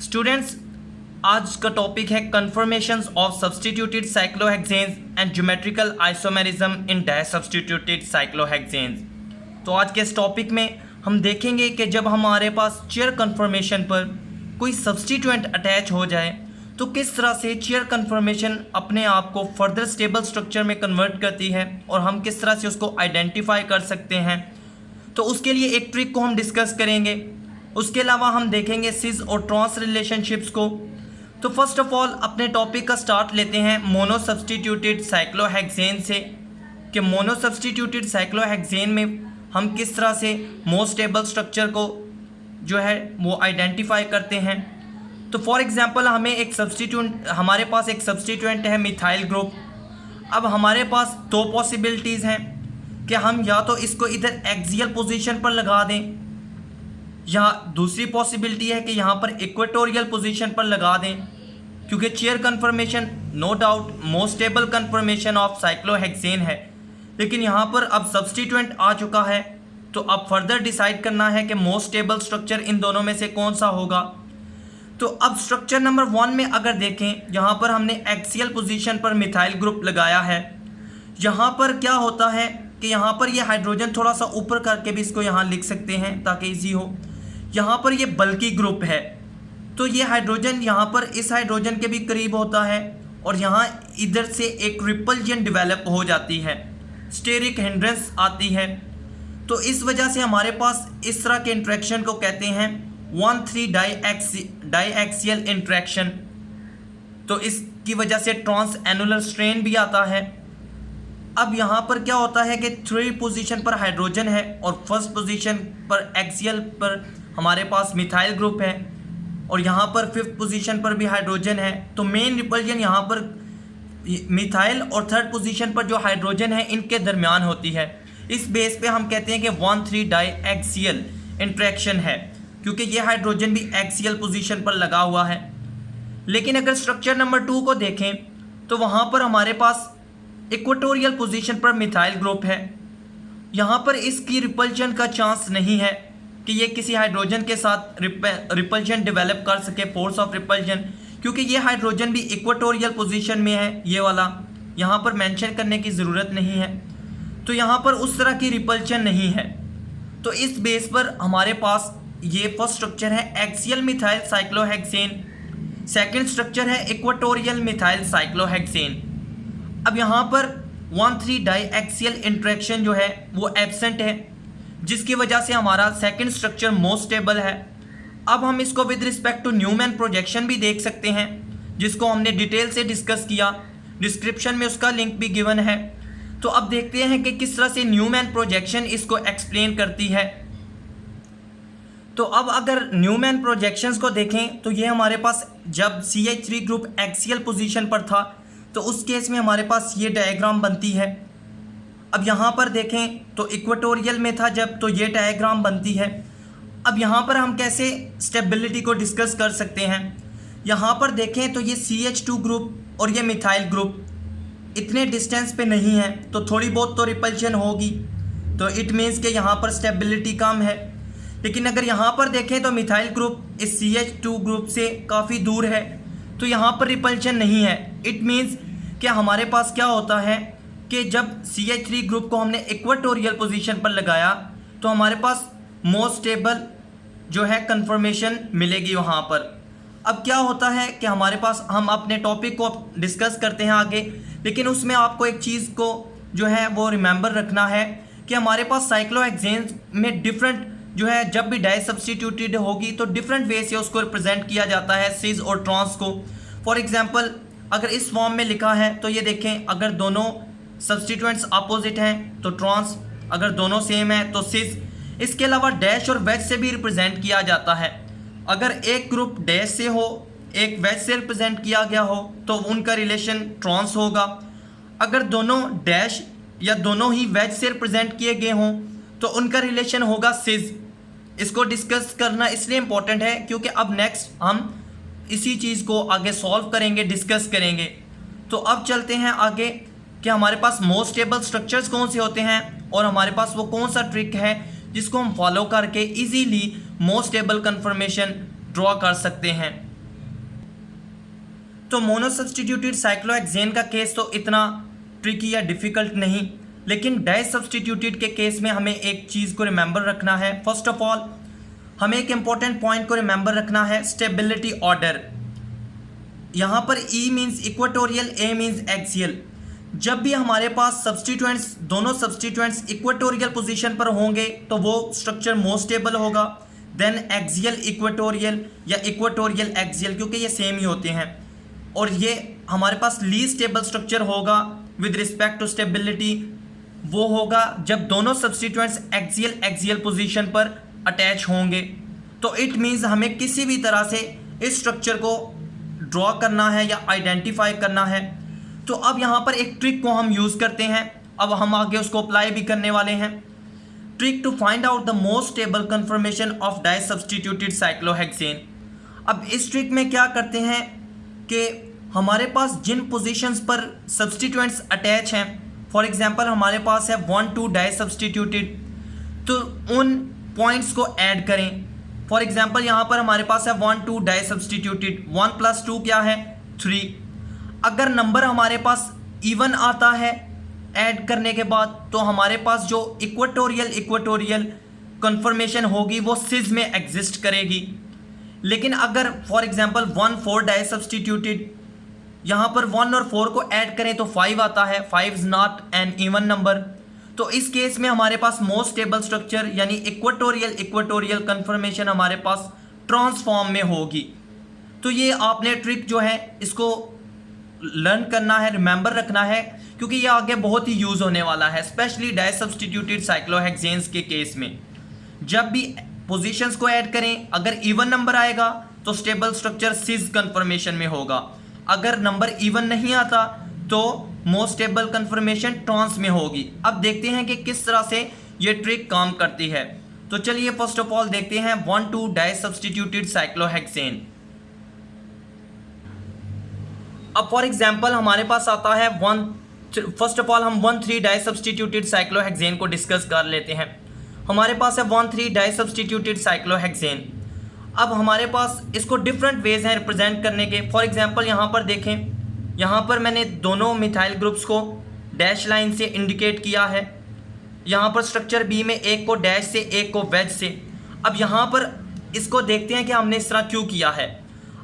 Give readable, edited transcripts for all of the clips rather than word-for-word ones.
Students, आज का topic है conformations of substituted cyclohexanes and geometrical isomerism in disubstituted cyclohexanes. तो आज के इस टॉपिक में हम देखेंगे कि जब हमारे पास चेयर कन्फर्मेशन पर कोई सब्स्टिट्यूएंट अटैच हो जाए तो किस तरह से चेयर कन्फर्मेशन अपने आप को फर्दर स्टेबल स्ट्रक्चर में कन्वर्ट करती है और हम किस तरह से उसको आइडेंटिफाई कर सकते हैं। तो उसके लिए एक ट्रिक को हम डिस्कस करेंगे। उसके अलावा हम देखेंगे सिस और ट्रांस रिलेशनशिप्स को। तो फर्स्ट ऑफ ऑल अपने टॉपिक का स्टार्ट लेते हैं मोनो सब्स्टिट्यूटेड साइक्लोहेक्सेन से कि मोनो सब्स्टिट्यूटेड साइक्लोहेक्सेन में हम किस तरह से मोस्ट स्टेबल स्ट्रक्चर को जो है वो आइडेंटिफाई करते हैं। तो फॉर एग्जांपल हमारे पास एक सब्स्टिट्यूएंट है मिथाइल ग्रुप। अब हमारे पास दो पॉसिबिलिटीज़ हैं कि हम या तो इसको इधर एक्सियल पोजीशन पर लगा दें या दूसरी पॉसिबिलिटी है कि यहाँ पर इक्वेटोरियल पोजीशन पर लगा दें, क्योंकि chair conformation no doubt most stable conformation of cyclohexane है। लेकिन यहाँ पर अब सब्स्टिट्यूएंट आ चुका है तो अब फर्दर डिसाइड करना है कि मोस्ट स्टेबल स्ट्रक्चर इन दोनों में से कौन सा होगा। तो अब स्ट्रक्चर नंबर 1 में अगर देखें, यहाँ पर हमने एक्सियल पोजीशन पर मिथाइल ग्रुप लगाया है। यहाँ पर क्या होता है कि यहाँ पर ये हाइड्रोजन थोड़ा सा ऊपर करके भी इसको यहाँ लिख सकते हैं ताकि इजी हो। यहाँ पर ये बल्की ग्रुप है तो ये हाइड्रोजन यहाँ पर इस हाइड्रोजन के भी करीब होता है और यहाँ इधर से एक रिपल्जन डेवलप हो जाती है, स्टेरिक हिंड्रेंस आती है। तो इस वजह से हमारे पास इस तरह के इंट्रैक्शन को कहते हैं 1,3 डाईएक्सियल इंट्रैक्शन। तो इसकी वजह से ट्रांस एनुलर स्ट्रेन भी आता है। अब यहाँ पर क्या होता है कि 3 पोजीशन पर हाइड्रोजन है और फर्स्ट पोजीशन पर एक्सियल पर हमारे पास मिथाइल ग्रुप है और यहाँ पर 5th पोजीशन पर भी हाइड्रोजन है। तो मेन रिपल्जन यहाँ पर मिथाइल और 3rd पोजीशन पर जो हाइड्रोजन है इनके दरमियान होती है। इस बेस पे हम कहते हैं कि 1,3 डाईएक्सियल इंट्रैक्शन है, क्योंकि ये हाइड्रोजन भी एक्सियल पोजीशन पर लगा हुआ है। लेकिन अगर स्ट्रक्चर नंबर 2 को देखें तो वहाँ पर हमारे पास इक्वेटोरियल पोजीशन पर मिथाइल ग्रुप है। यहाँ पर इसकी रिपल्जन का चांस नहीं है कि ये किसी हाइड्रोजन के साथ रिपल्जन डेवलप कर सके, फोर्स ऑफ रिपल्जन, क्योंकि ये हाइड्रोजन भी इक्वेटोरियल पोजीशन में है। ये वाला यहाँ पर मेंशन करने की ज़रूरत नहीं है। तो यहाँ पर उस तरह की रिपल्जन नहीं है। तो इस बेस पर हमारे पास ये फर्स्ट स्ट्रक्चर है axial methyl cyclohexane, second structure है इक्वेटोरियल मिथाइल साइक्लोहेक्सेन। अब यहाँ पर 1,3 डाईएक्सियल इंट्रैक्शन जो है वो एब्सेंट है, जिसकी वजह से हमारा सेकंड स्ट्रक्चर मोस्ट स्टेबल है। अब हम इसको with respect to Newman projection भी देख सकते हैं, जिसको हमने डिटेल से डिस्कस किया, डिस्क्रिप्शन में उसका लिंक भी गिवन है। तो अब देखते हैं कि किस तरह से न्यूमैन प्रोजेक्शन इसको एक्सप्लेन करती है। तो अब अगर न्यूमैन प्रोजेक्शंस को देखें तो ये हमारे पास जब CH3 ग्रुप एक्सियल पोजीशन पर था तो उस केस में हमारे पास ये डायग्राम बनती है। अब यहाँ पर देखें तो इक्वेटोरियल में था जब, तो ये डायग्राम बनती है। अब यहाँ पर हम कैसे स्टेबिलिटी को डिस्कस कर सकते हैं। यहाँ पर देखें तो ये CH2 ग्रुप और ये मिथाइल ग्रुप इतने डिस्टेंस पे नहीं है, तो थोड़ी बहुत तो रिपल्शन होगी, तो इट मीन्स कि यहाँ पर स्टेबिलिटी कम है। लेकिन अगर यहाँ पर देखें तो मिथाइल ग्रुप इस CH2 ग्रुप से काफ़ी दूर है, तो यहाँ पर रिपल्शन नहीं है। इट मीन्स कि हमारे पास क्या होता है कि जब CH3 ग्रुप को हमने इक्वेटोरियल पोजीशन पर लगाया तो हमारे पास मोस्ट स्टेबल जो है कन्फर्मेशन मिलेगी वहाँ पर। अब क्या होता है कि हमारे पास, हम अपने टॉपिक को डिस्कस करते हैं आगे, लेकिन उसमें आपको एक चीज़ को जो है वो रिमेंबर रखना है कि हमारे पास साइक्लोहेक्सेन में डिफरेंट जो है जब भी डाई सब्स्टिट्यूटेड होगी तो डिफरेंट वे से उसको रिप्रेजेंट किया जाता है सिस और ट्रांस को। फॉर एग्जांपल अगर इस फॉर्म में लिखा है तो ये देखें, अगर दोनों सब्स्टिट्यूएंट्स अपोजिट हैं तो ट्रांस, अगर दोनों सेम है तो सिस। इसके अलावा डैश और वेज से भी रिप्रेजेंट किया जाता है। अगर एक ग्रुप डैश से हो, एक वेज से रिप्रेजेंट किया गया हो तो उनका रिलेशन ट्रांस होगा। अगर दोनों डैश या दोनों ही वेज से रिप्रेजेंट किए गए हों तो उनका रिलेशन होगा सिस। इसको डिस्कस करना इसलिए इम्पोर्टेंट है क्योंकि अब नेक्स्ट हम इसी चीज़ को आगे सॉल्व करेंगे, डिस्कस करेंगे। तो अब चलते हैं आगे कि हमारे पास मोस्ट स्टेबल स्ट्रक्चर्स कौन से होते हैं और हमारे पास वो कौन सा ट्रिक है जिसको हम फॉलो करके easily most stable conformation draw कर सकते हैं। तो मोनो सब्सटीट्यूटेड साइक्लोहेक्सेन का केस तो इतना ट्रिकी या डिफ़िकल्ट नहीं, लेकिन डाई सब्सटीट्यूटेड के केस में हमें एक चीज़ को रिमेंबर रखना है। फर्स्ट ऑफ ऑल हमें एक इंपॉर्टेंट पॉइंट को रिमेंबर रखना है, स्टेबिलिटी ऑर्डर। यहाँ पर E means equatorial, A means axial. जब भी हमारे पास सब्सटीट्यूएंट्स, दोनों सब्सटीट्यूएंट्स इक्वेटोरियल पोजीशन पर होंगे तो वो स्ट्रक्चर मोस्ट स्टेबल होगा, देन एक्सियल इक्वेटोरियल या इक्वेटोरियल एक्सियल, क्योंकि ये सेम ही होते हैं। और ये हमारे पास लीस्ट स्टेबल स्ट्रक्चर होगा विद रिस्पेक्ट टू स्टेबिलिटी, वो होगा जब दोनों सब्सटीट्यूएंट्स एक्सियल पोजीशन पर अटैच होंगे। तो इट मीन्स हमें किसी भी तरह से इस स्ट्रक्चर को ड्रॉ करना है या आइडेंटिफाई करना है। तो अब यहाँ पर एक ट्रिक को हम यूज़ करते हैं, अब हम आगे उसको अप्लाई भी करने वाले हैं। Trick to find out the most stable conformation of di substituted cyclohexane. अब इस ट्रिक में क्या करते हैं कि हमारे पास जिन पोजीशंस पर सब्सटीट्यूएंट्स अटैच हैं, फॉर एग्जांपल हमारे पास है 1,2 डाई सब्सटीट्यूटेड, तो उन पॉइंट्स को ऐड करें। फॉर एग्जांपल यहाँ पर हमारे पास है 1,2 डाई सब्सटीट्यूटेड, 1 + 2 क्या है 3। अगर नंबर हमारे पास इवन आता है ऐड करने के बाद, तो हमारे पास जो इक्वेटोरियल कन्फर्मेशन होगी वो सिज में एग्जिस्ट करेगी। लेकिन अगर फॉर एग्जांपल 1,4 डाई सब्सटीट्यूटेड, यहाँ पर 1 और 4 को ऐड करें तो 5 आता है, 5 is not an even number. तो इस केस में हमारे पास मोस्ट स्टेबल स्ट्रक्चर यानी इक्वेटोरियल कन्फर्मेशन हमारे पास ट्रांसफॉर्म में होगी। तो ये आपने ट्रिक जो है इसको लर्न करना है, रिमेंबर रखना है, क्योंकि ये आगे बहुत ही यूज़ होने वाला है, स्पेशली डाई सब्सटीट्यूटेड साइक्लोहेक्सेन्स के केस में। जब भी पोजीशंस को ऐड करें, अगर इवन नंबर आएगा तो स्टेबल स्ट्रक्चर सिज कन्फर्मेशन में होगा, अगर नंबर इवन नहीं आता तो मोस्ट स्टेबल कन्फर्मेशन ट्रांस में होगी। अब देखते हैं कि किस तरह से ये ट्रिक काम करती है। तो चलिए फर्स्ट ऑफ ऑल देखते हैं 1,2 डाई सब्सटीट्यूटेड साइक्लोहेक्सेन। अब फॉर एग्जांपल हमारे पास आता है फर्स्ट ऑफ ऑल हम 1,3 डाई सब्सटीट्यूटेड साइक्लोहेक्सेन को डिस्कस कर लेते हैं। हमारे पास है 1,3 डाई सब्सटीट्यूटेड साइक्लोहेक्सेन। अब हमारे पास इसको डिफरेंट वेज हैं रिप्रेजेंट करने के। फॉर एग्जांपल यहाँ पर देखें, यहाँ पर मैंने दोनों मिथाइल ग्रुप्स को डैश लाइन से इंडिकेट किया है। यहाँ पर स्ट्रक्चर बी में एक को डैश से, एक को वेज से। अब यहाँ पर इसको देखते हैं कि हमने इस तरह क्यों किया है।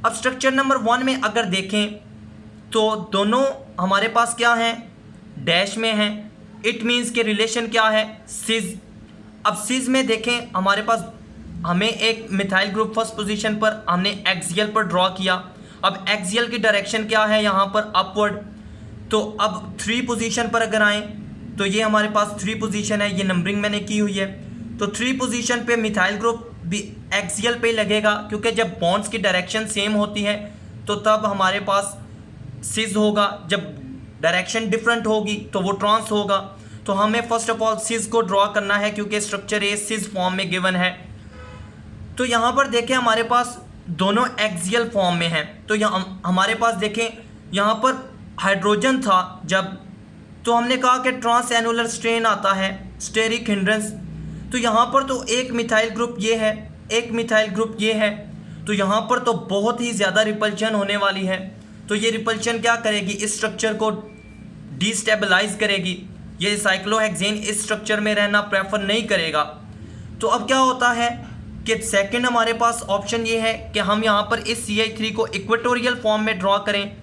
अब स्ट्रक्चर नंबर 1 में अगर देखें तो दोनों हमारे पास क्या हैं, डैश में हैं। इट मीन्स के रिलेशन क्या है, सिज। अब सिज में देखें हमारे पास हमें एक मिथाइल ग्रुप फर्स्ट पोजीशन पर हमने एक्सियल पर ड्रॉ किया। अब एक्सियल की डायरेक्शन क्या है यहाँ पर, अपवर्ड। तो अब 3 पोजीशन पर अगर आएँ तो ये हमारे पास 3 पोजीशन है, ये नंबरिंग मैंने की हुई है। तो 3 पोजीशन पे मिथाइल ग्रुप भी एक्सियल पे लगेगा, क्योंकि जब बॉन्ड्स की डायरेक्शन सेम होती है तो तब हमारे पास सिज होगा, जब डायरेक्शन डिफरेंट होगी तो वो ट्रांस होगा। तो हमें फर्स्ट ऑफ ऑल सिज को ड्रॉ करना है, क्योंकि स्ट्रक्चर ए सिज फॉर्म में गिवन है। तो यहाँ पर देखें हमारे पास दोनों एक्सियल फॉर्म में हैं। तो यहाँ हमारे पास देखें यहाँ पर हाइड्रोजन था जब, तो हमने कहा कि ट्रांस एनुलर स्ट्रेन आता है, स्टेरिक हिंड्रेंस। तो यहाँ पर तो एक मिथाइल ग्रुप ये है, एक मिथाइल ग्रुप ये है, तो यहाँ पर तो बहुत ही ज़्यादा रिपल्शन होने वाली है। तो ये रिपल्शन क्या करेगी, इस स्ट्रक्चर को डिस्टेबलाइज करेगी। ये साइक्लोहेक्सेन इस स्ट्रक्चर में रहना प्रेफर नहीं करेगा। तो अब क्या होता है कि सेकंड हमारे पास ऑप्शन ये है कि हम यहाँ पर इस CH3 को इक्वेटोरियल फॉर्म में ड्रॉ करें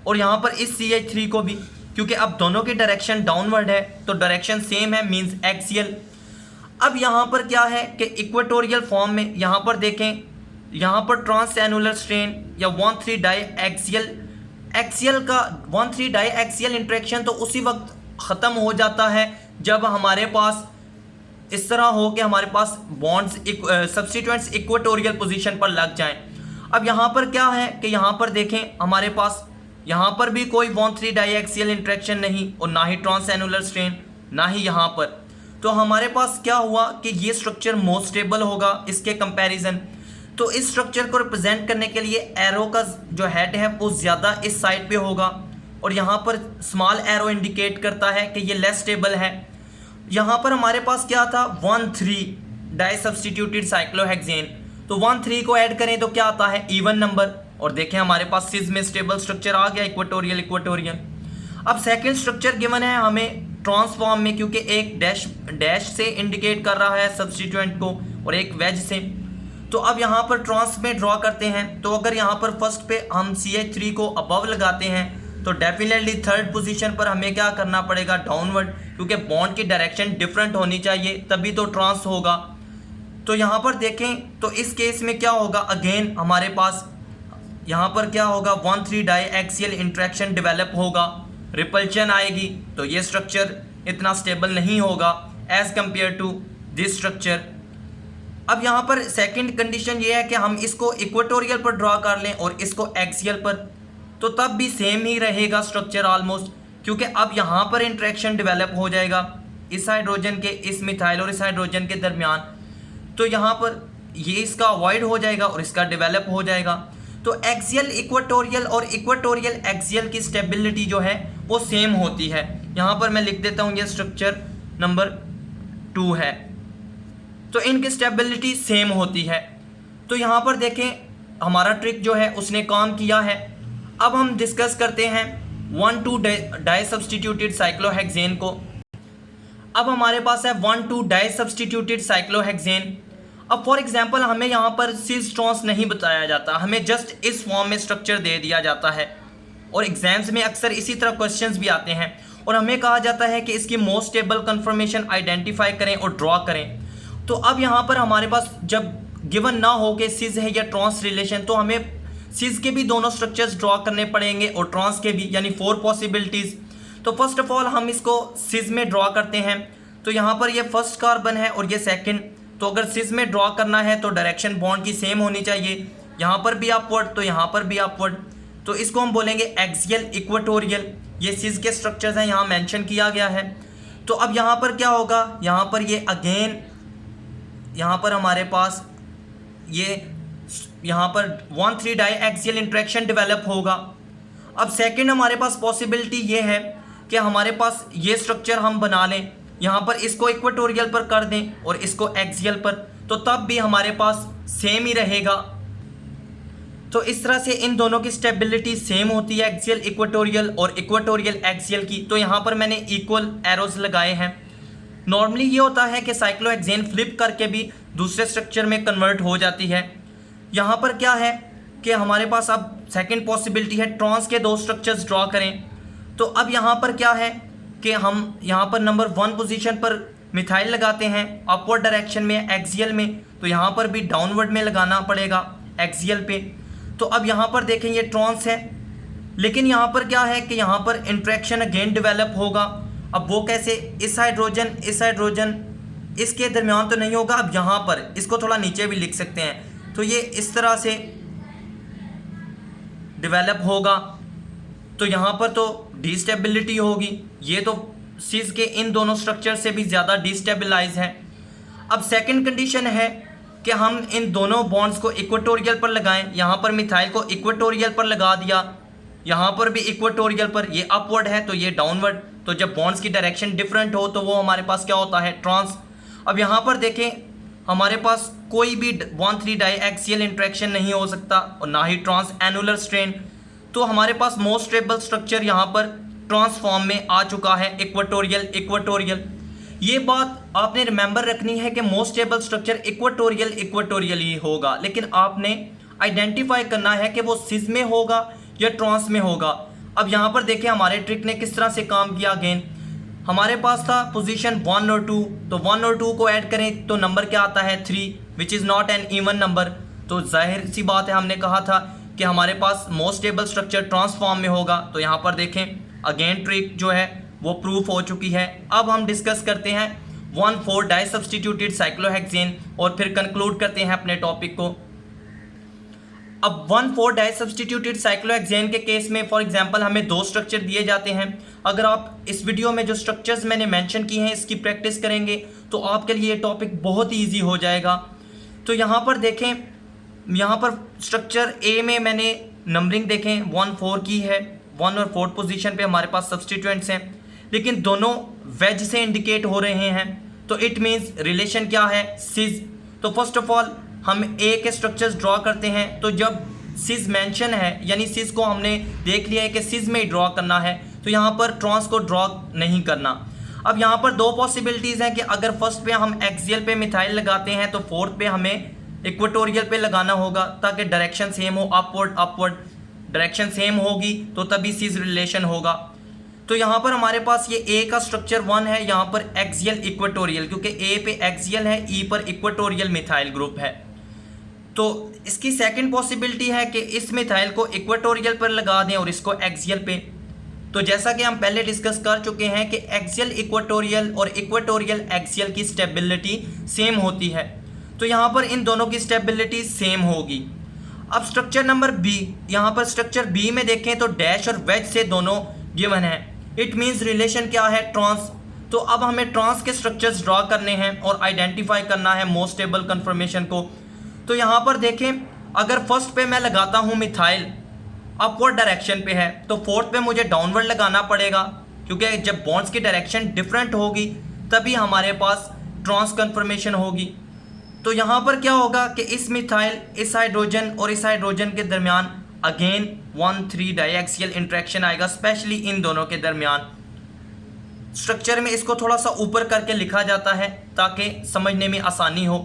और यहाँ पर इस CH3 को भी, क्योंकि अब दोनों की डायरेक्शन डाउनवर्ड है तो डायरेक्शन सेम है, मींस एक्सियल। अब यहाँ पर क्या है कि इक्वेटोरियल फॉर्म में यहाँ पर देखें, यहाँ पर ट्रांस एनुलर स्ट्रेन या 1,3 डाई एक्सियल का 1,3 डाई एक्सियल इंटरेक्शन तो उसी वक्त ख़त्म हो जाता है जब हमारे पास इस तरह हो कि हमारे पास बॉन्ड्स सब्स्टिट्यूएंट्स इक्वेटोरियल पोजीशन पर लग जाएं। अब यहाँ पर क्या है कि यहाँ पर देखें हमारे पास यहाँ पर भी कोई 1,3 डाई एक्सियल इंटरेक्शन नहीं और ना ही ट्रांस एनुलर स्ट्रेन, ना ही यहाँ पर। तो हमारे पास क्या हुआ कि ये स्ट्रक्चर मोस्ट स्टेबल होगा इसके कंपैरिजन। तो इस स्ट्रक्चर को रिप्रेजेंट करने के लिए एरो का जो हेड है वो ज़्यादा इस साइड पे होगा और यहाँ पर स्मॉल एरो इंडिकेट करता है कि ये लेस स्टेबल है। यहाँ पर हमारे पास क्या था 1,3 डाई सब्स्टिट्यूटेड साइक्लोहेक्सेन, तो 1,3 को ऐड करें तो क्या आता है इवन नंबर और देखें हमारे पास सिज में स्टेबल स्ट्रक्चर आ गया, इक्वेटोरियल इक्वेटोरियल। अब सेकंड स्ट्रक्चर गिवन है हमें ट्रांसफॉर्म में, क्योंकि एक डैश से इंडिकेट कर रहा है सब्स्टिट्यूएंट को और एक वेज से। तो अब यहाँ पर ट्रांस में ड्रॉ करते हैं, तो अगर यहाँ पर फर्स्ट पे हम CH3 को अबव लगाते हैं तो डेफिनेटली थर्ड पोजीशन पर हमें क्या करना पड़ेगा, डाउनवर्ड, क्योंकि बॉन्ड की डायरेक्शन डिफरेंट होनी चाहिए तभी तो ट्रांस होगा। तो यहाँ पर देखें तो इस केस में क्या होगा, अगेन हमारे पास यहाँ पर क्या होगा, 1,3 डाई एक्सियल इंट्रैक्शन डेवलप होगा, रिपल्शन आएगी, तो ये स्ट्रक्चर इतना स्टेबल नहीं होगा as compare to this structure. अब यहाँ पर सेकंड कंडीशन ये है कि हम इसको इक्वेटोरियल पर ड्रॉ कर लें और इसको एक्सियल पर, तो तब भी सेम ही रहेगा स्ट्रक्चर ऑलमोस्ट, क्योंकि अब यहाँ पर इंट्रैक्शन डेवलप हो जाएगा इस हाइड्रोजन के इस मिथाइल और इस हाइड्रोजन के दरमियान, तो यहाँ पर ये इसका अवॉइड हो जाएगा और इसका डेवलप हो जाएगा। तो एक्सियल इक्वेटोरियल और इक्वेटोरियल एक्सियल की स्टेबिलिटी जो है वो सेम होती है। यहाँ पर मैं लिख देता हूँ ये स्ट्रक्चर नंबर 2 है, तो इनकी स्टेबिलिटी सेम होती है। तो यहाँ पर देखें हमारा ट्रिक जो है उसने काम किया है। अब हम डिस्कस करते हैं 1,2 डाई सब्स्टिट्यूटेड साइक्लोहेक्सेन को। अब हमारे पास है 1,2 डाई सब्स्टिट्यूटेड साइक्लोहेक्सेन। अब फॉर एग्जांपल हमें यहाँ पर सिस ट्रांस नहीं बताया जाता, हमें जस्ट इस फॉर्म में स्ट्रक्चर दे दिया जाता है और एग्जाम्स में अक्सर इसी तरह क्वेश्चंस भी आते हैं और हमें कहा जाता है कि इसकी मोस्ट स्टेबल कन्फर्मेशन आइडेंटिफाई करें और ड्रॉ करें। तो अब यहाँ पर हमारे पास जब गिवन ना हो कि सिस है या ट्रांस रिलेशन, तो हमें सिस के भी दोनों स्ट्रक्चर्स ड्रॉ करने पड़ेंगे और ट्रांस के भी, यानी 4 पॉसिबिलिटीज़। तो फर्स्ट ऑफ ऑल हम इसको सिस में ड्रॉ करते हैं, तो यहाँ पर ये फर्स्ट कार्बन है और ये सेकंड। तो अगर सिस में ड्रॉ करना है तो डायरेक्शन बॉन्ड की सेम होनी चाहिए, यहाँ पर भी अपवर्ड तो यहाँ पर भी अपवर्ड, तो इसको हम बोलेंगे एक्सियल इक्वेटोरियल। ये सिस के स्ट्रक्चर्स हैं, यहाँ मेंशन किया गया है। तो अब यहाँ पर क्या होगा, यहाँ पर ये अगेन यहाँ पर हमारे पास ये यहाँ पर 1,3 डाई एक्सियल इंट्रैक्शन डेवलप होगा। अब सेकंड हमारे पास पॉसिबिलिटी ये है कि हमारे पास ये स्ट्रक्चर हम बना लें, यहाँ पर इसको इक्वेटोरियल पर कर दें और इसको एक्सियल पर, तो तब भी हमारे पास सेम ही रहेगा। तो इस तरह से इन दोनों की स्टेबिलिटी सेम होती है, एक्सियल इक्वेटोरियल और इक्वेटोरियल एक्सियल की। तो यहाँ पर मैंने इक्वल एरोज लगाए हैं। नॉर्मली ये होता है कि साइक्लोहेक्सेन फ्लिप करके भी दूसरे स्ट्रक्चर में कन्वर्ट हो जाती है। यहाँ पर क्या है कि हमारे पास अब सेकंड पॉसिबिलिटी है ट्रांस के 2 स्ट्रक्चर्स ड्रॉ करें। तो अब यहाँ पर क्या है कि हम यहाँ पर नंबर 1 पोजीशन पर मिथाइल लगाते हैं अपवर्ड डायरेक्शन में एक्सियल में, तो यहाँ पर भी डाउनवर्ड में लगाना पड़ेगा एक्सियल पे। तो अब यहाँ पर देखें ये ट्रांस है, लेकिन यहाँ पर क्या है कि यहाँ पर इंट्रैक्शन अगेन डेवलप होगा। अब वो कैसे, इस हाइड्रोजन इसके दरमियान तो नहीं होगा। अब यहाँ पर इसको थोड़ा नीचे भी लिख सकते हैं, तो ये इस तरह से डेवलप होगा, तो यहाँ पर तो डिस्टेबिलिटी होगी। ये तो सिस के इन दोनों स्ट्रक्चर से भी ज़्यादा डिस्टेबलाइज है। अब सेकंड कंडीशन है कि हम इन दोनों बॉन्ड्स को इक्वेटोरियल पर लगाएं। यहाँ पर मिथाइल को इक्वेटोरियल पर लगा दिया, यहाँ पर भी इक्वेटोरियल पर, ये अपवर्ड है तो ये डाउनवर्ड। तो जब बॉन्ड्स की डायरेक्शन डिफरेंट हो तो वो हमारे पास क्या होता है, ट्रांस। अब यहाँ पर देखें हमारे पास कोई भी 1,3 डाई एक्सियल इंट्रैक्शन नहीं हो सकता और ना ही ट्रांस एनुलर स्ट्रेन। तो हमारे पास मोस्ट स्टेबल स्ट्रक्चर यहाँ पर ट्रांसफॉर्म में आ चुका है, इक्वेटोरियल। ये बात आपने रिमेंबर रखनी है कि मोस्ट स्टेबल स्ट्रक्चर इक्वेटोरियल ही होगा, लेकिन आपने आइडेंटिफाई करना है कि वो सिस में होगा या ट्रांस में होगा। अब यहाँ पर देखें हमारे ट्रिक ने किस तरह से काम किया। अगेन हमारे पास था पोजीशन 1 और 2, तो 1 और 2 को ऐड करें तो नंबर क्या आता है 3, which is not an even number. तो जाहिर सी बात है, हमने कहा था कि हमारे पास मोस्ट स्टेबल स्ट्रक्चर ट्रांसफॉर्म में होगा। तो यहाँ पर देखें अगेन ट्रिक जो है वो प्रूफ हो चुकी है। अब हम डिस्कस करते हैं 1,4 डाई सब्स्टिट्यूटेड साइक्लोहेक्सेन और फिर कंक्लूड करते हैं अपने टॉपिक को। अब 1,4 डाई सब्स्टिट्यूटेड साइक्लोहेक्सेन के केस में फॉर एग्जांपल हमें 2 स्ट्रक्चर दिए जाते हैं। अगर आप इस वीडियो में जो स्ट्रक्चर्स मैंने मेंशन किए हैं इसकी प्रैक्टिस करेंगे तो आपके लिए ये टॉपिक बहुत ही ईजी हो जाएगा। तो यहाँ पर देखें, यहाँ पर स्ट्रक्चर ए में मैंने नंबरिंग देखें 1,4 की है, 1 और 4 पोजीशन पे हमारे पास सब्स्टिट्यूएंट्स हैं, लेकिन दोनों वेज से इंडिकेट हो रहे हैं। तो इट मीन्स रिलेशन क्या है, सिज। तो फर्स्ट ऑफ ऑल हम ए के स्ट्रक्चर्स ड्रॉ करते हैं। तो जब सिस मेंशन है, यानी सिस को हमने देख लिया है कि सिस में ही ड्रॉ करना है, तो यहाँ पर ट्रांस को ड्रॉ नहीं करना। अब यहाँ पर दो पॉसिबिलिटीज़ हैं कि अगर फर्स्ट पे हम एक्सियल पे मिथाइल लगाते हैं तो फोर्थ पे हमें इक्वेटोरियल पे लगाना होगा, ताकि डायरेक्शन सेम हो, अपवर्ड डायरेक्शन सेम होगी तो तभी सिस रिलेशन होगा। तो यहाँ पर हमारे पास ये ए का स्ट्रक्चर 1 है, यहाँ पर एक्सियल इक्वेटोरियल, क्योंकि ए पे एक्सियल है, ई पर इक्वेटोरियल मिथाइल ग्रुप है। तो इसकी सेकंड पॉसिबिलिटी है कि इस मिथाइल को इक्वेटोरियल पर लगा दें और इसको एक्सियल पे। तो जैसा कि हम पहले डिस्कस कर चुके हैं कि एक्सियल इक्वेटोरियल और इक्वेटोरियल एक्सियल की स्टेबिलिटी सेम होती है, तो यहाँ पर इन दोनों की स्टेबिलिटी सेम होगी। अब स्ट्रक्चर नंबर बी, यहाँ पर स्ट्रक्चर बी में देखें तो डैश और वेज से दोनों गिवन है। इट मीन्स रिलेशन क्या है, ट्रांस। तो अब हमें ट्रांस के स्ट्रक्चर्स ड्रॉ करने हैं और आइडेंटिफाई करना है मोस्ट स्टेबल कन्फर्मेशन को। तो यहाँ पर देखें, अगर फर्स्ट पे मैं लगाता हूँ मिथाइल अपवर्ड डायरेक्शन पे है, तो फोर्थ पे मुझे डाउनवर्ड लगाना पड़ेगा, क्योंकि जब बॉन्ड्स की डायरेक्शन डिफरेंट होगी तभी हमारे पास ट्रांस कन्फर्मेशन होगी। तो यहाँ पर क्या होगा कि इस मिथाइल, इस हाइड्रोजन और इस हाइड्रोजन के दरमियान अगेन 1,3 डाइएक्सियल इंट्रैक्शन आएगा, स्पेशली इन दोनों के दरमियान। स्ट्रक्चर में इसको थोड़ा सा ऊपर करके लिखा जाता है ताकि समझने में आसानी हो।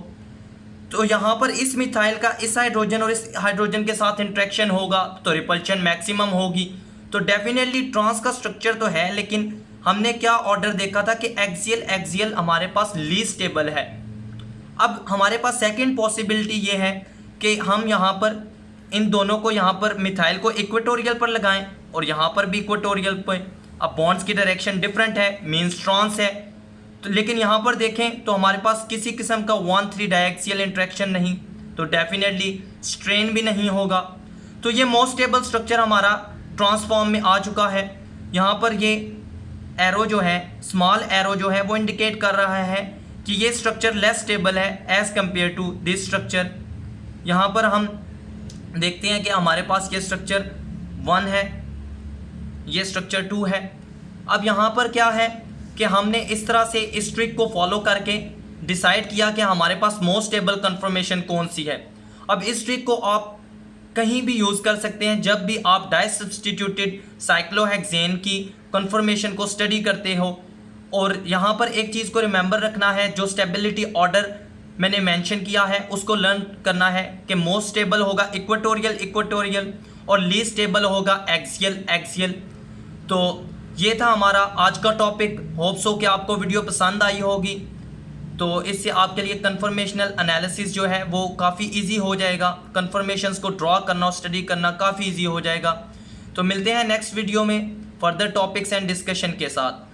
तो यहाँ पर इस मिथाइल का इस हाइड्रोजन और इस हाइड्रोजन के साथ इंट्रैक्शन होगा तो रिपल्शन मैक्सिमम होगी। तो डेफिनेटली ट्रांस का स्ट्रक्चर तो है, लेकिन हमने क्या ऑर्डर देखा था कि एक्सियल एक्सियल हमारे पास लीस्ट स्टेबल है। अब हमारे पास सेकंड पॉसिबिलिटी ये है कि हम यहाँ पर इन दोनों को, यहाँ पर मिथाइल को इक्वेटोरियल पर लगाएं और यहाँ पर भी इक्वेटोरियल पर। अब बॉन्ड्स की डायरेक्शन डिफरेंट है, मीन्स ट्रांस है। तो लेकिन यहाँ पर देखें तो हमारे पास किसी किस्म का 1,3 डायएक्सियल इंट्रैक्शन नहीं, तो डेफिनेटली स्ट्रेन भी नहीं होगा। तो ये मोस्ट स्टेबल स्ट्रक्चर हमारा ट्रांसफॉर्म में आ चुका है। यहाँ पर ये एरो जो है, स्मॉल एरो जो है, वो इंडिकेट कर रहा है कि ये स्ट्रक्चर लेस स्टेबल है as compare to this structure. यहाँ पर हम देखते हैं कि हमारे पास ये स्ट्रक्चर 1 है, ये स्ट्रक्चर 2 है। अब यहाँ पर क्या है कि हमने इस तरह से इस ट्रिक को फॉलो करके डिसाइड किया कि हमारे पास मोस्ट स्टेबल कन्फर्मेशन कौन सी है। अब इस ट्रिक को आप कहीं भी यूज़ कर सकते हैं जब भी आप डाई सब्स्टिट्यूटेड साइक्लोहेक्सेन की कन्फर्मेशन को स्टडी करते हो। और यहाँ पर एक चीज़ को रिमेंबर रखना है, जो स्टेबिलिटी ऑर्डर मैंने मेंशन किया है उसको लर्न करना है कि मोस्ट स्टेबल होगा इक्वेटोरियल इक्वेटोरियल और लीस्ट स्टेबल होगा एक्सियल एक्सियल। तो ये था हमारा आज का टॉपिक। होप सो कि आपको वीडियो पसंद आई होगी। तो इससे आपके लिए कन्फर्मेशनल एनालिसिस जो है वो काफ़ी इजी हो जाएगा, कन्फर्मेशंस को ड्रॉ करना और स्टडी करना काफ़ी इजी हो जाएगा। तो मिलते हैं नेक्स्ट वीडियो में फर्दर टॉपिक्स एंड डिस्कशन के साथ।